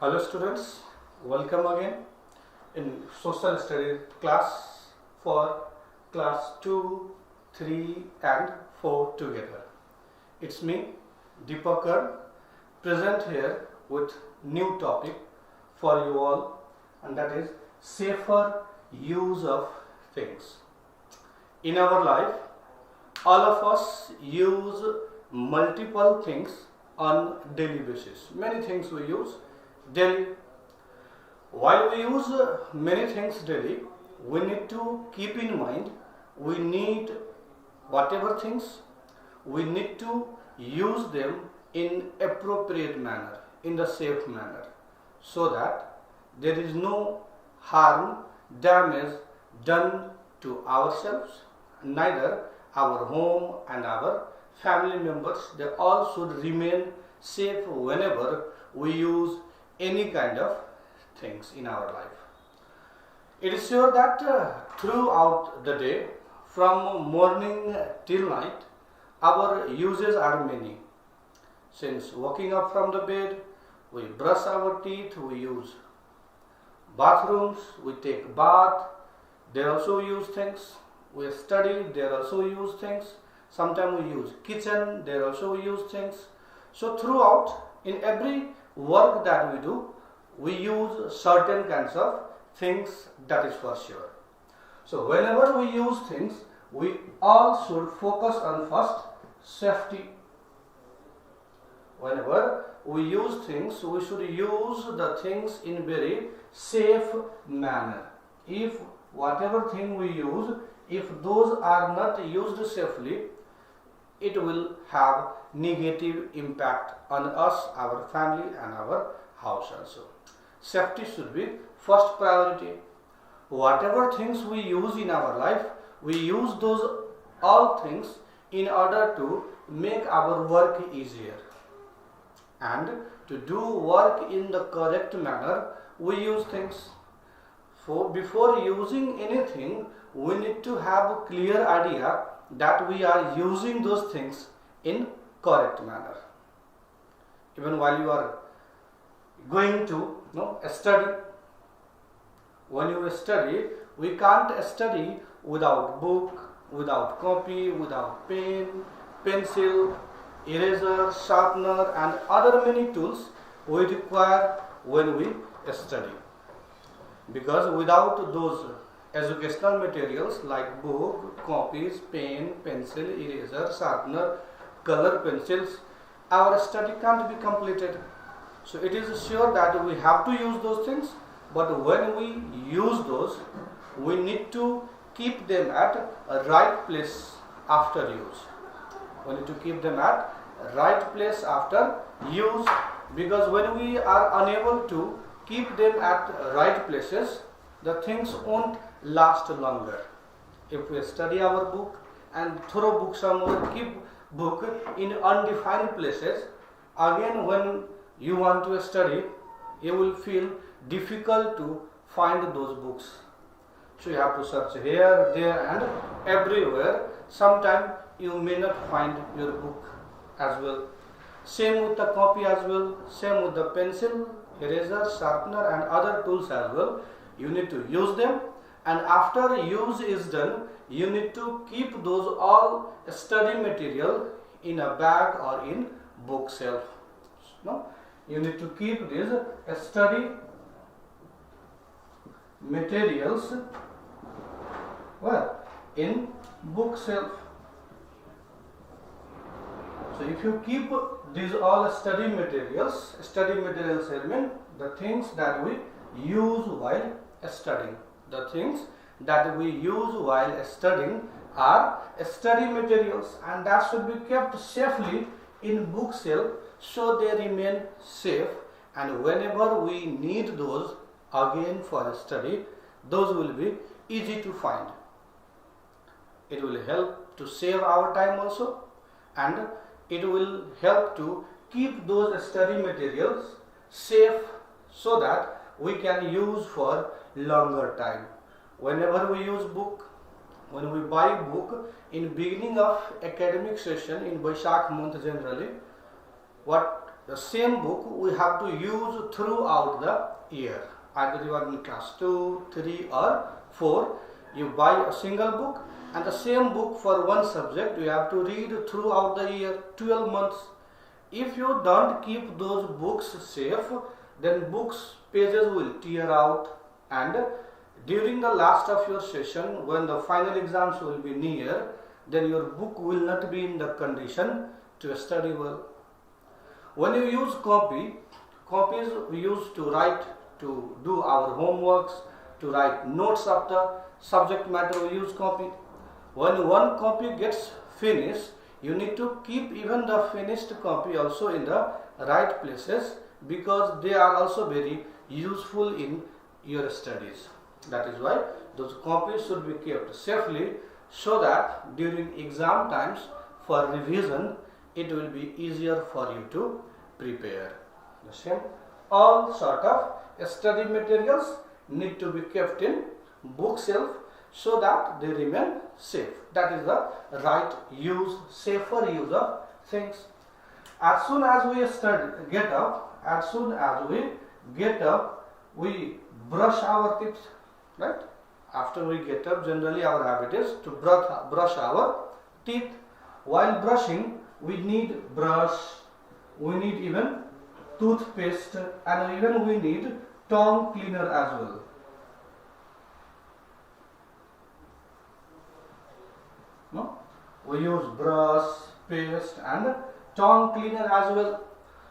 Hello students, welcome again in social studies class for class 2, 3 and 4 together. It's me Deepakar present here with new topic for you all, and that is safer use of things. In our life, all of us use multiple things on daily basis. Many things we use daily. While we use many things daily, we need to keep in mind we need whatever things, we need to use them in appropriate manner, in the safe manner, so that there is no harm, damage done to ourselves, neither our home and our family members. They all should remain safe whenever we use any kind of things in our life. It is sure that throughout the day, from morning till night, our uses are many. Since waking up from the bed, we brush our teeth, we use bathrooms, we take bath, they also use things. We study, they also use things. Sometimes we use kitchen, they also use things. So throughout, in every work that we do, we use certain kinds of things, that is for sure. So whenever we use things, we all should focus on first safety. Whenever we use things, we should use the things in very safe manner. If whatever thing we use, if those are not used safely, it will have negative impact on us, our family and our house also. Safety should be first priority. Whatever things we use in our life, we use those all things in order to make our work easier. And to do work in the correct manner, we use things. So before using anything, we need to have a clear idea that we are using those things in correct manner. Even while you are going to study, when you study, we can't study without book, without copy, without pen, pencil, eraser, sharpener and other many tools we require when we study. Because without those educational materials like book, copies, pen, pencil, eraser, sharpener, color pencils, our study can't be completed. So it is sure that we have to use those things, but when we use those, we need to keep them at a right place after use. We need to keep them at a right place after use, because when we are unable to keep them at right places, the things won't last longer. If we study our book and throw book somewhere, keep book in undefined places, again when you want to study, you will feel difficult to find those books. So you have to search here, there and everywhere. Sometimes you may not find your book as well. Same with the copy as well, same with the pencil, eraser, sharpener and other tools as well. You need to use them, and after use is done, you need to keep those all study material in a bag or in bookshelf. You need to keep these study materials in bookshelf. So if you keep these all study materials here mean the things that we use while studying. The things that we use while studying are study materials, and that should be kept safely in bookshelf so they remain safe, and whenever we need those again for study, those will be easy to find. It will help to save our time also, and it will help to keep those study materials safe so that we can use for longer time. Whenever we use book, when we buy book in beginning of academic session in Vaishakh month generally, what the same book we have to use throughout the year. Either you are in class 2, 3 or 4, you buy a single book, and the same book for one subject you have to read throughout the year, 12 months. If you don't keep those books safe, then books pages will tear out, and during the last of your session, when the final exams will be near, then your book will not be in the condition to study well. When you use copies we use to write, to do our homeworks, to write notes of the subject matter, we use copy. When one copy gets finished, you need to keep even the finished copy also in the right places, because they are also very useful in your studies. That is why those copies should be kept safely, so that during exam times for revision it will be easier for you to prepare. The same, all sort of study materials need to be kept in bookshelf so that they remain safe. That is the right use, safer use of things. As soon as we get up, we brush our teeth, right? After we get up, generally our habit is to brush our teeth. While brushing, we need brush, we need even toothpaste, and even we need tongue cleaner as well. No? We use brush, paste and tongue cleaner as well.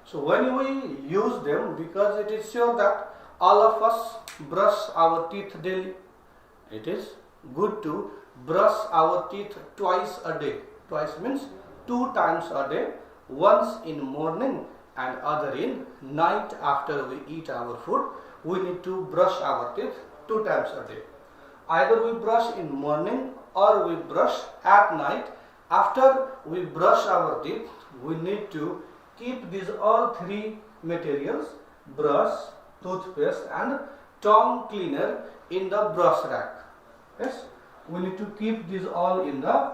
So when we use them, because it is sure that all of us brush our teeth daily, it is good to brush our teeth twice a day. Twice means 2 times a day, once in morning and other in night after we eat our food. We need to brush our teeth 2 times a day. Either we brush in morning or we brush at night. After we brush our teeth, we need to keep these all 3 materials, brush, toothpaste and tongue cleaner, in the brush rack. Yes, we need to keep these all in the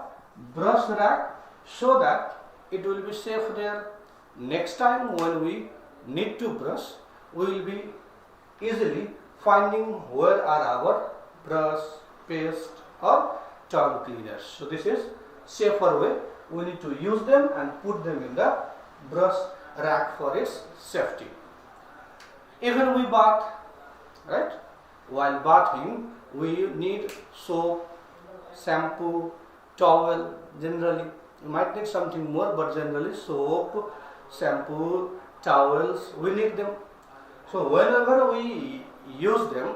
brush rack so that it will be safe there. Next time when we need to brush, we will be easily finding where are our brush, paste or tongue cleaners. So this is safer way. We need to use them and put them in the brush rack for its safety. Even we bath, right? While bathing, we need soap, shampoo, towel. Generally, you might need something more, but generally soap, shampoo, towels, we need them. So whenever we use them,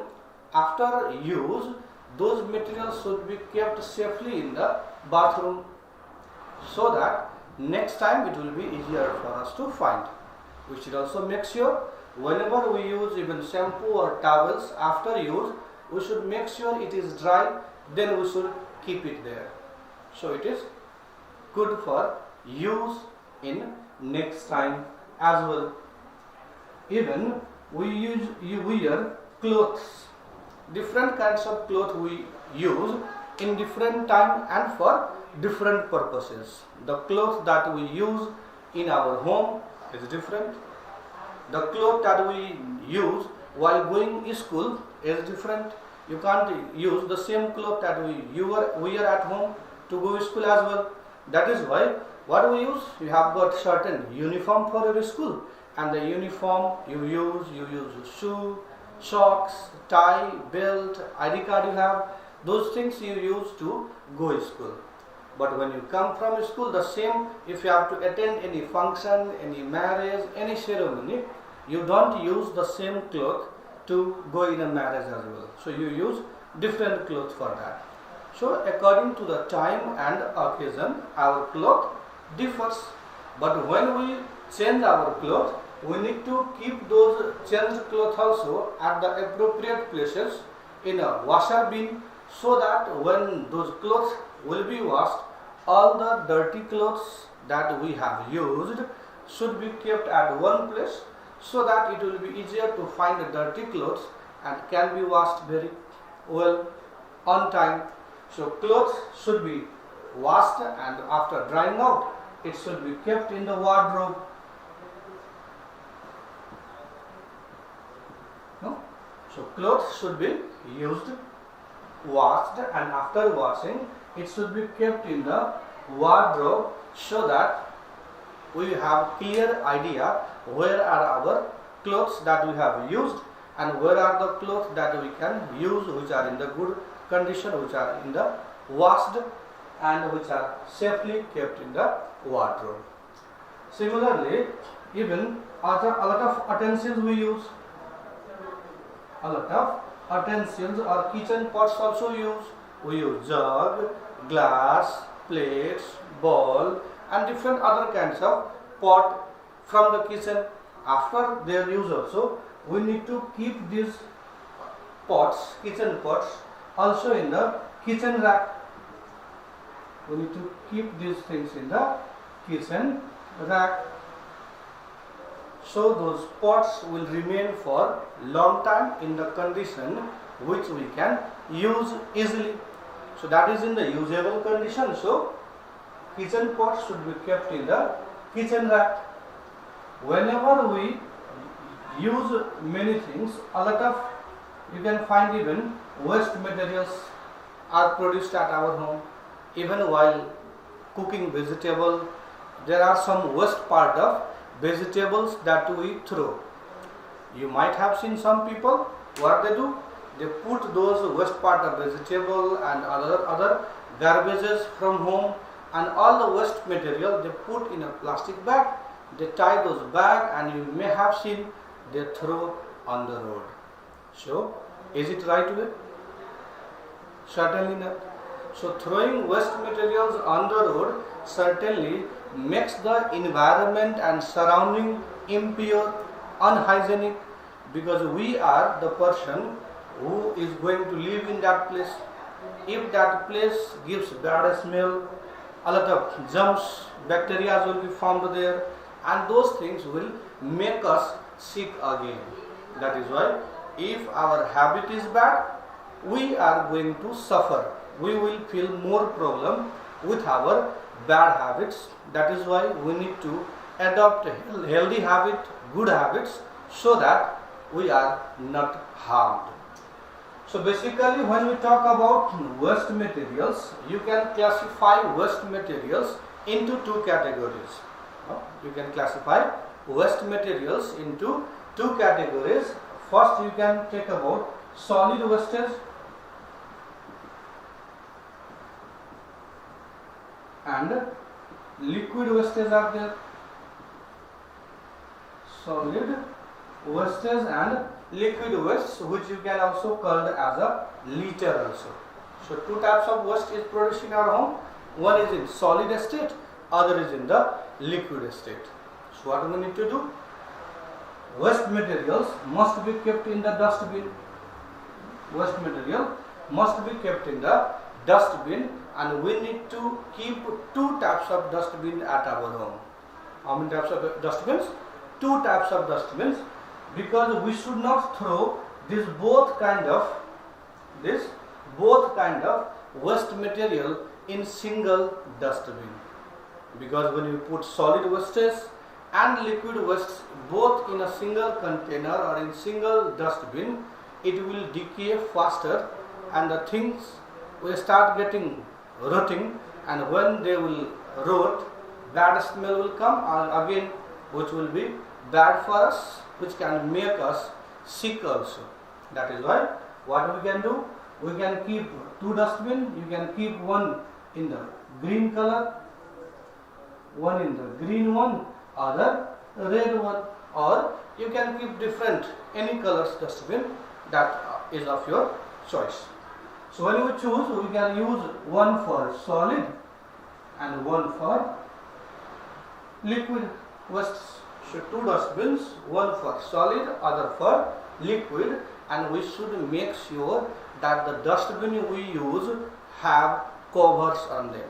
after use, those materials should be kept safely in the bathroom, so that next time it will be easier for us to find. We should also make sure whenever we use even shampoo or towels, after use, we should make sure it is dry, then we should keep it there. So it is good for use in next time as well. Even we wear clothes. Different kinds of clothes we use in different time and for different purposes. The clothes that we use in our home is different. The clothes that we use while going to school is different. You can't use the same clothes that we wear at home to go to school as well. That is why what we use, you have got certain uniform for your school, and the uniform you use shoe, socks, tie, belt, ID card you have, those things you use to go to school. But when you come from school, the same, if you have to attend any function, any marriage, any ceremony, you don't use the same cloth to go in a marriage as well. So you use different clothes for that. So according to the time and occasion, our cloth differs. But when we change our clothes, we need to keep those changed clothes also at the appropriate places in a washer bin, so that when those clothes will be washed, all the dirty clothes that we have used should be kept at one place, so that it will be easier to find the dirty clothes and can be washed very well on time. So clothes should be washed, and after drying out, it should be kept in the wardrobe. So clothes should be used, washed, and after washing it should be kept in the wardrobe so that we have clear idea where are our clothes that we have used and where are the clothes that we can use which are in the good condition, which are in the washed and which are safely kept in the wardrobe. Similarly, even a lot of utensils we use. A lot of utensils or kitchen pots also use. We use jug, glass, plates, bowl and different other kinds of pot from the kitchen. After their use also, we need to keep these pots, kitchen pots also in the kitchen rack. We need to keep these things in the kitchen rack. So those pots will remain for long time in the condition which we can use easily. So that is in the usable condition. So kitchen pots should be kept in the kitchen rack. Whenever we use many things, a lot of, you can find even waste materials are produced at our home. Even while cooking vegetable, there are some waste part of vegetables that we throw. You might have seen some people, what they do, they put those waste part of vegetable and other garbages from home and all the waste material they put in a plastic bag, they tie those bag and you may have seen they throw on the road. So, is it right way? Certainly not. So, throwing waste materials on the road certainly makes the environment and surrounding impure, unhygienic, because we are the person who is going to live in that place. If that place gives bad smell, a lot of germs, bacteria will be formed there, and those things will make us sick again. That is why if our habit is bad, we are going to suffer. We will feel more problem with our bad habits. That is why we need to adopt a healthy habit, good habits, so that we are not harmed. So basically when we talk about waste materials, you can classify waste materials into two categories. You can classify waste materials into two categories. First you can take about solid wastage and liquid wastage are there. Solid wastage and liquid waste, which you can also call as a litter also. So two types of waste is produced in our home. One is in solid state, other is in the liquid state. So what we need to do? Waste materials must be kept in the dustbin. Waste material must be kept in the dustbin, and we need to keep two types of dustbin at our home. How many types of dustbins? Two types of dustbins, because we should not throw both kind of waste material in single dustbin, because when you put solid wastes and liquid wastes both in a single container or in single dustbin, it will decay faster and the things will start getting rotting, and when they will rot, bad smell will come and again which will be bad for us, which can make us sick also. That is why what we can do, we can keep two dustbin. You can keep one in the green color, one in the green one, other red one, or you can keep different any colors dustbin that is of your choice. So when we choose, we can use one for solid and one for liquid wastes. So two dustbins, one for solid, other for liquid, and we should make sure that the dustbin we use have covers on them.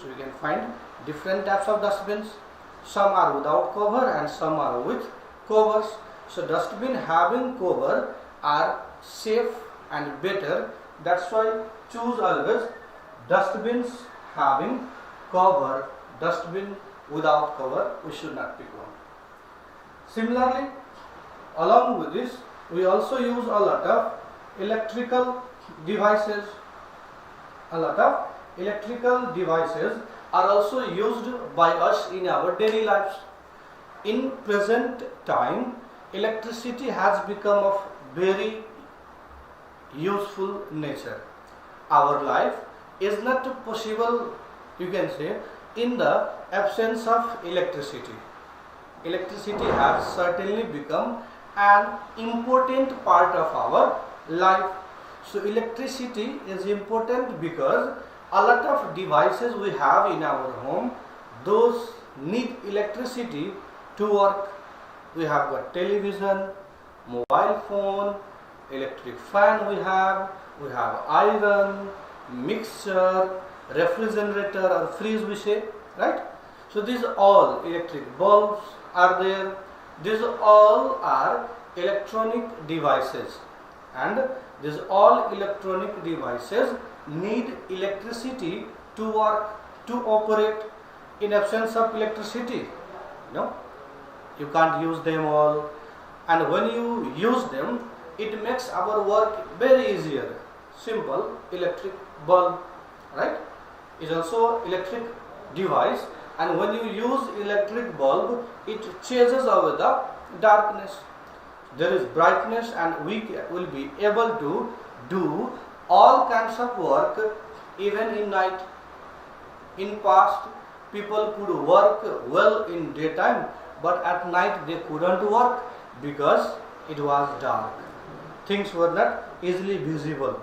So you can find different types of dustbins. Some are without cover and some are with covers. So dustbin having cover are safe and better. That's why choose always dustbins having cover. Dustbin without cover, we should not pick one. Similarly, along with this, we also use a lot of electrical devices. A lot of electrical devices are also used by us in our daily lives. In present time, electricity has become of very useful nature. Our life is not possible, you can say, in the absence of electricity. Electricity has certainly become an important part of our life. So electricity is important because a lot of devices we have in our home, those need electricity to work. We have got television, mobile phone, electric fan we have iron, mixer, refrigerator or fridge we say, right? So these all electric bulbs are there. These all are electronic devices, and these all electronic devices need electricity to work, to operate. In absence of electricity, you can't use them all, and when you use them, it makes our work very easier. Simple electric bulb, right, is also electric device, and when you use electric bulb, it chases away the darkness. There is brightness, and we will be able to do all kinds of work even in night. In past, people could work well in daytime, but at night they couldn't work because it was dark. Things were not easily visible.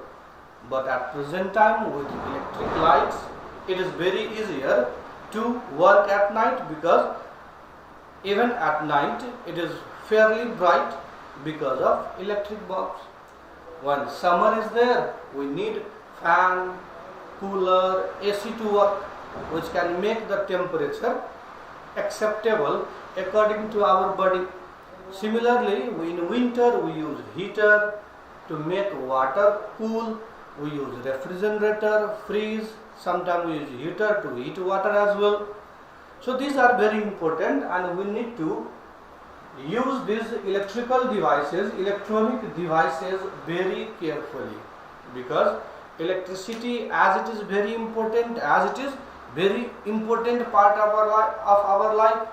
But at present time, with electric lights, it is very easier to work at night, because even at night it is fairly bright because of electric bulbs. When summer is there, we need fan, cooler, AC to work, which can make the temperature acceptable according to our body. Similarly, in winter we use heater to make water cool. We use refrigerator, freeze, sometimes we use heater to heat water as well. So these are very important, and we need to use these electrical devices, electronic devices very carefully, because electricity, as it is very important, part of our life,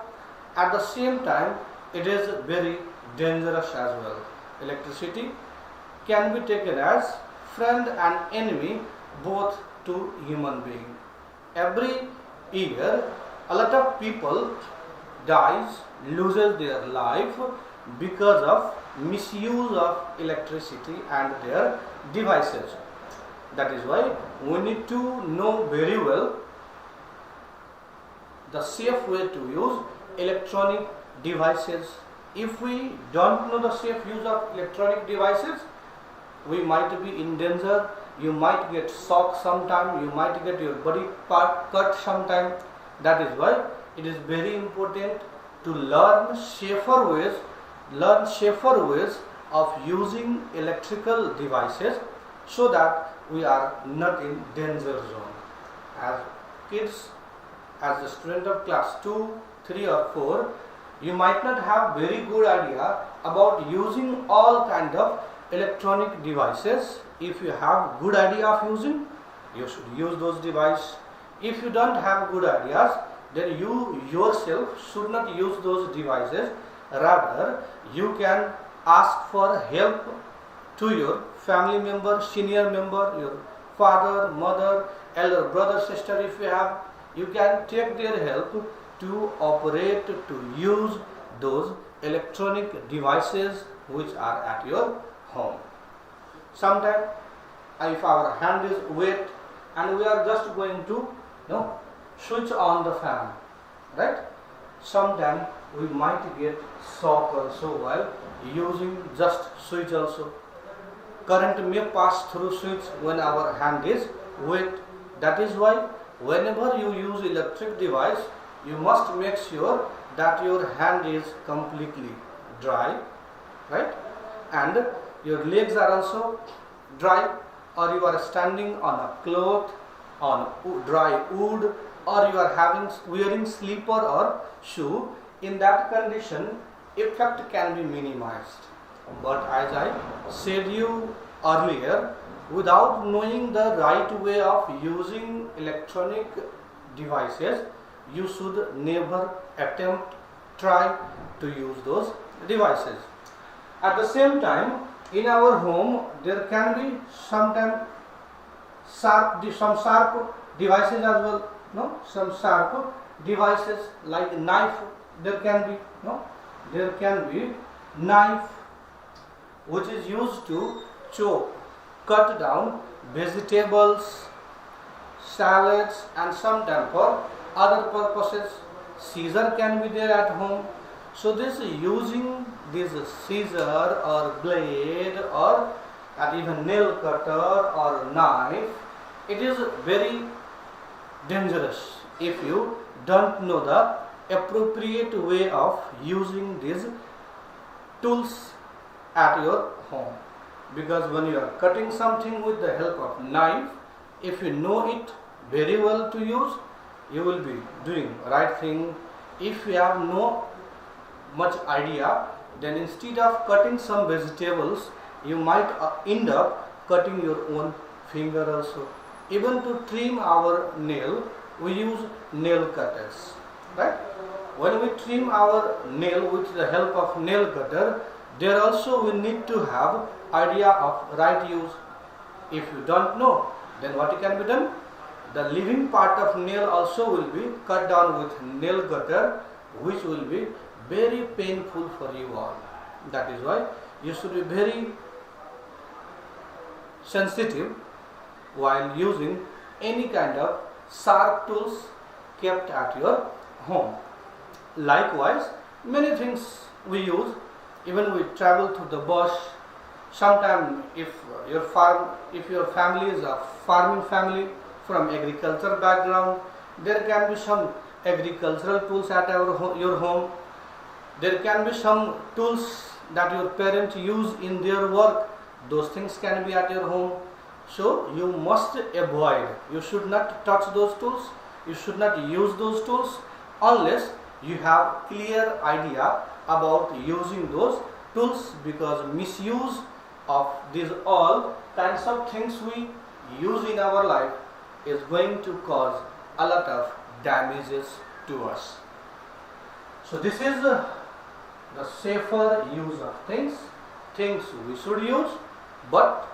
at the same time it is very dangerous as well. Electricity can be taken as friend and enemy both to human being. Every year a lot of people dies, loses their life because of misuse of electricity and their devices. That is why we need to know very well the safe way to use electronic devices. If we don't know the safe use of electronic devices, we might be in danger. You might get shocked sometime, you might get your body part cut sometime. That is why it is very important to learn safer ways of using electrical devices, so that we are not in danger zone. As kids, as a student of class 2, 3 or 4, you might not have very good idea about using all kind of electronic devices. If you have good idea of using, you should use those devices. If you don't have good ideas, then you yourself should not use those devices. Rather, you can ask for help to your family member, senior member, your father, mother, elder brother, sister. If you have, you can take their help to operate, to use those electronic devices which are at your home. Sometimes if our hand is wet and we are just going to switch on the fan, right? Sometimes we might get shock also while using just switch also. Current may pass through switch when our hand is wet. That is why whenever you use electric device, you must make sure that your hand is completely dry, right? And your legs are also dry, or you are standing on a cloth, on dry wood, or you are wearing slipper or shoe. In that condition, effect can be minimized. But as I said you earlier, without knowing the right way of using electronic devices, you should never try to use those devices. At the same time, in our home, there can be some sharp devices as well. No, some sharp devices like knife. There can be there can be knife which is used to chop, cut down vegetables, salads, and sometimes for other purposes. Scissor can be there at home. So this using this scissor or blade or even nail cutter or knife, it is very dangerous if you don't know the appropriate way of using these tools at your home. Because when you are cutting something with the help of knife, if you know it very well to use, you will be doing right thing. If you have no much idea, then instead of cutting some vegetables, you might end up cutting your own finger also. Even to trim our nail, we use nail cutters, right? When we trim our nail with the help of nail cutter, there also we need to have idea of right use. If you don't know, then what can be done? The living part of nail also will be cut down with nail cutter, which will be very painful for you all. That is why you should be very sensitive while using any kind of sharp tools kept at your home. Likewise, many things we use, even we travel to the bush. Sometimes if your family is a farming family from agricultural background, there can be some agricultural tools at your home. There can be some tools that your parents use in their work. Those things can be at your home. So you must avoid. You should not touch those tools. You should not use those tools unless you have clear idea about using those tools, because misuse of these all kinds of things we use in our life is going to cause a lot of damages to us. So this is the safer use of things we should use, but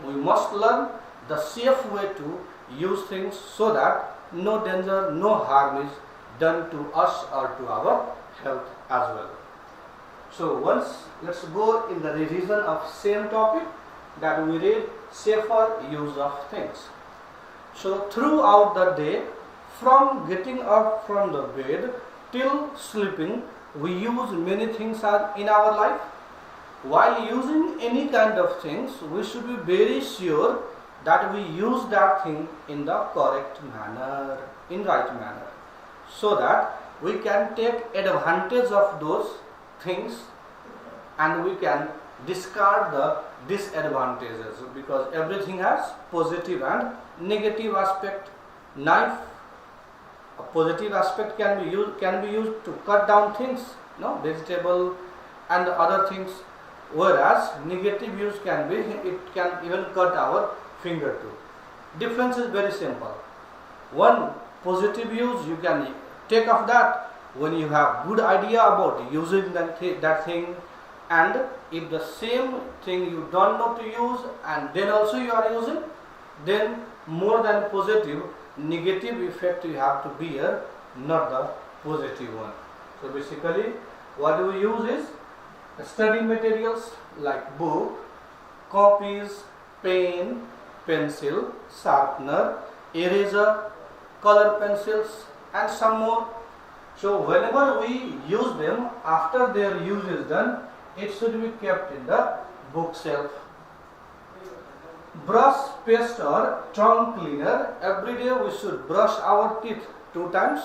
we must learn the safe way to use things so that no danger, no harm is done to us or to our health as well. So let's go in the revision of same topic that we read, safer use of things. So throughout the day, from getting up from the bed till sleeping, we use many things in our life. While using any kind of things, we should be very sure that we use that thing in the correct manner, in right manner, so that we can take advantage of those things and we can discard the disadvantages, because everything has positive and negative aspect. Knife, a positive aspect can be used to cut down things, vegetable and other things, whereas negative use can be, it can even cut our finger too. Difference is very simple. One positive use you can take of that when you have good idea about using that thing, and if the same thing you don't know to use and then also you are using, then more than positive, negative effect you have to bear, not the positive one. So basically what we use is study materials like book, copies, pen, pencil, sharpener, eraser, color pencils and some more. So whenever we use them, after their use is done, it should be kept in the bookshelf. Brush, paste or tongue cleaner. Every day we should brush our teeth 2 times,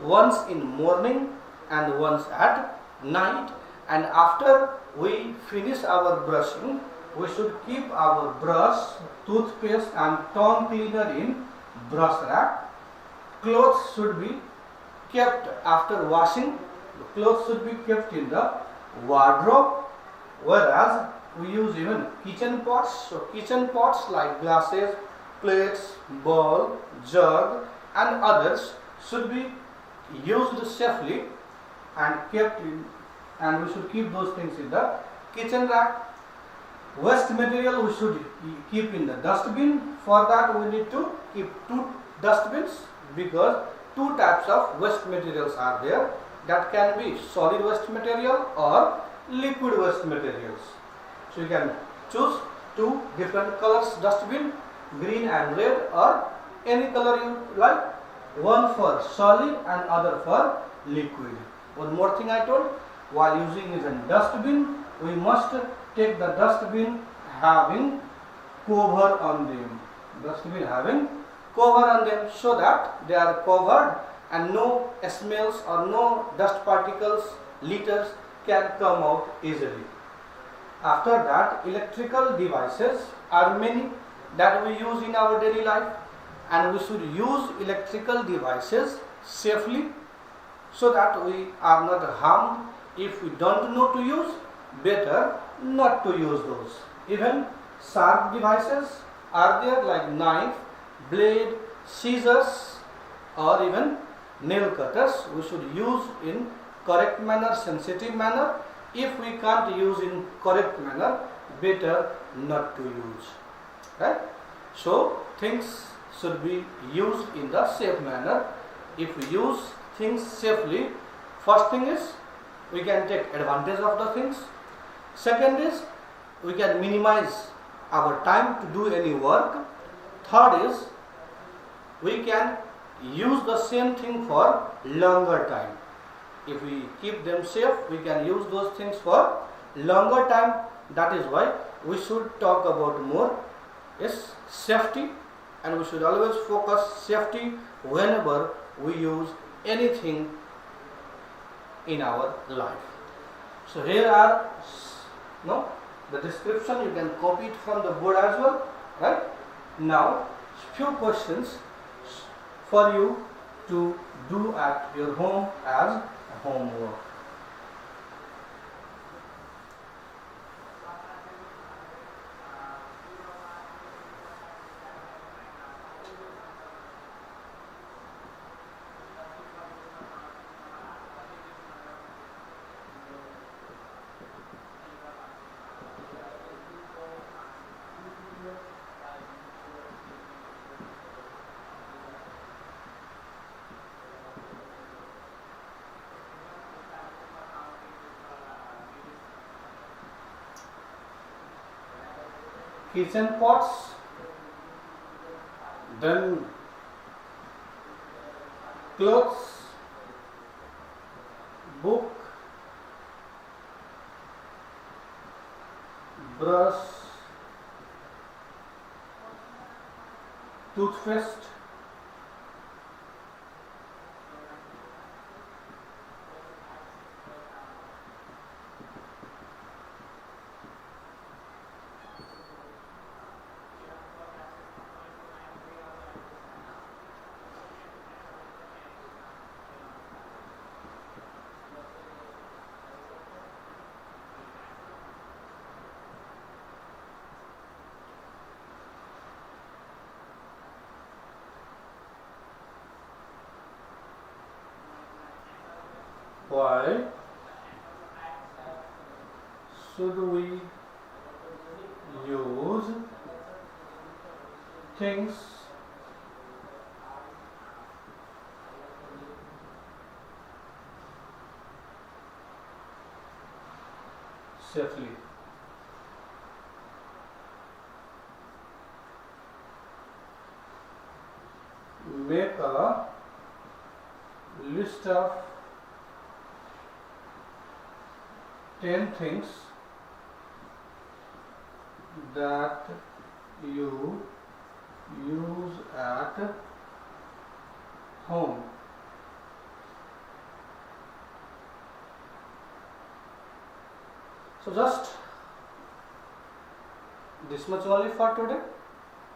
once in morning and once at night. And after we finish our brushing, we should keep our brush, toothpaste and tongue cleaner in brush rack. Clothes should be kept after washing. The clothes should be kept in the wardrobe. Whereas we use even kitchen pots. So kitchen pots like glasses, plates, bowl, jug and others should be used safely and kept in, and we should keep those things in the kitchen rack. Waste material we should keep in the dustbin. For that we need to keep 2 dustbins, because 2 types of waste materials are there. That can be solid waste material or liquid waste materials. So you can choose 2 different colors dustbin, green and red, or any color you like. One for solid and other for liquid. One more thing I told, while using a dustbin, we must take the dustbin having cover on them. Dustbin having cover on them, so that they are covered and no smells or no dust particles, litters can come out easily. After that, electrical devices are many that we use in our daily life, and we should use electrical devices safely, so that we are not harmed. If we don't know to use, better not to use those. Even sharp devices are there, like knife, blade, scissors, or even nail cutters. We should use in correct manner, sensitive manner. If we can't use in correct manner, better not to use. Right? So things should be used in the safe manner. If we use things safely, first thing is we can take advantage of the things. Second is we can minimize our time to do any work. Third is we can use the same thing for longer time. If we keep them safe, we can use those things for longer time. That is why we should talk about more is safety, and we should always focus safety whenever we use anything in our life. So here are the description. You can copy it from the board as well. Right? Now few questions for you to do at your home as homework. Kitchen pots, then clothes, book, brush, toothpaste, why should we use things safely? Make a list of 10 things that you use at home. So just this much only for today.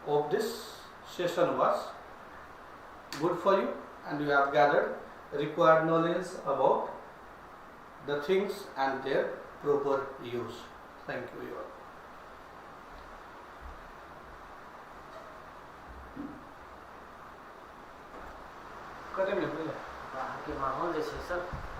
Hope this session was good for you and you have gathered required knowledge about the things and their proper use. Thank you. बाहर के माहौल जैसे सब